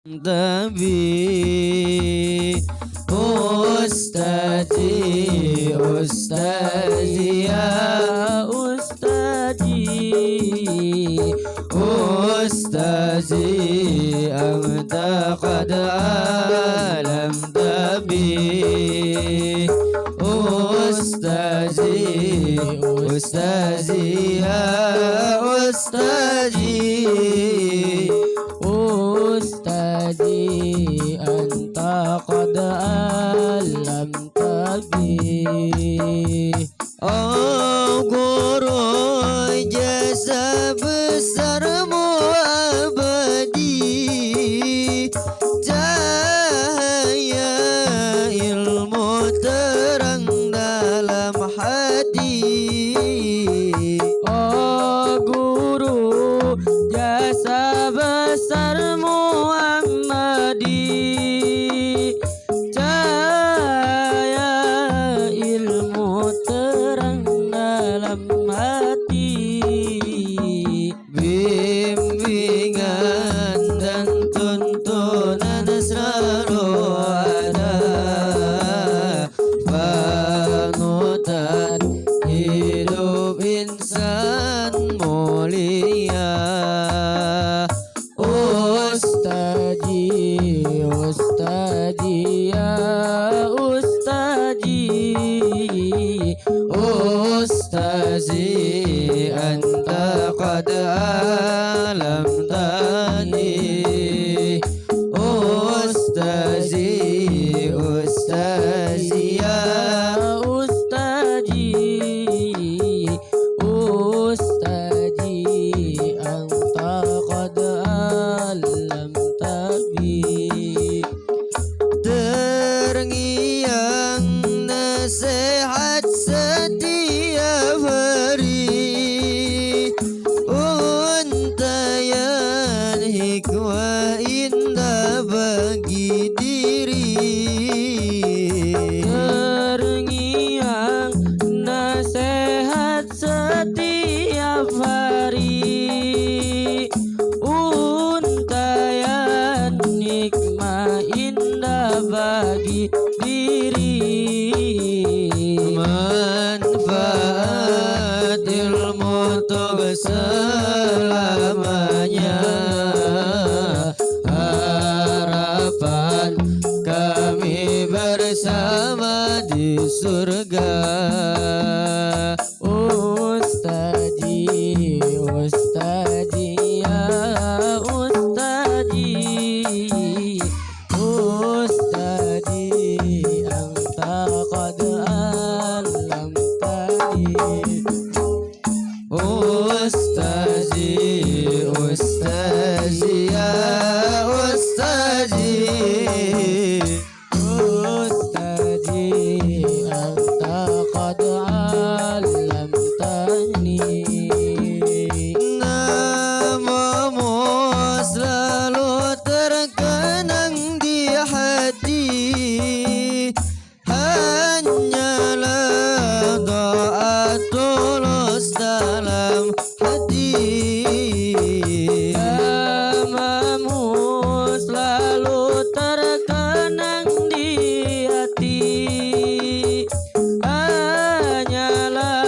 Tabi Ustazi, Ustazi ya Ustazi, Ustazi anta qad alam tabi Ustazi, Ustazi ya Ustazi, Ustazi anta qad alam tabi. Oh guru jasa besarmu abadi, cahaya ilmu terang dalam hati. Oh guru jasa besar Muhammadi, cahaya ilmu terang dalam hati. Bimbingan dan tuntunan selalu ada, panutan hidup insan mulia. Ustazi, Ustazi ya Ustazi, Ustazi anta qad alam tani. Ustazi, Ustazi ya Ustazi, Ustazi anta qad alam tabi. Terngiang nasihat setiap hari, untayan hikmah indah bagi diri. Terngiang nasihat setiap hari, untayan hikmah indah bagi diri. Manfaat ilmu untuk selamanya, harapan kami bersama di surga. Ustazi, Ustazi ya Ustazi, Ustazi anta qad alam tani. Ustazi, Ustazi ya Ustazi, Ustazi anta qad alam tani. Namamu selalu terkenang di hati, hanyalah doa tulus dalam hati. Namamu selalu terkenang di hati, hanyalah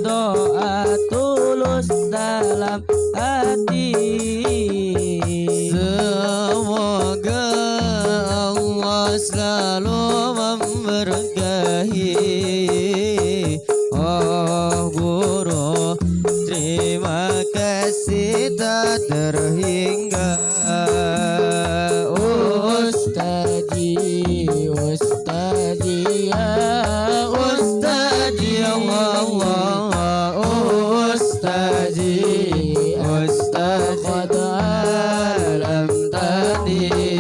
doa tulus dalam hati. Semoga Allah selalu memberkahi. Oh guru, terima kasih tak terhingga. Ustazi, Ustazi ya Ustazi Allah, Ustazi, Ustazi qad alam tani.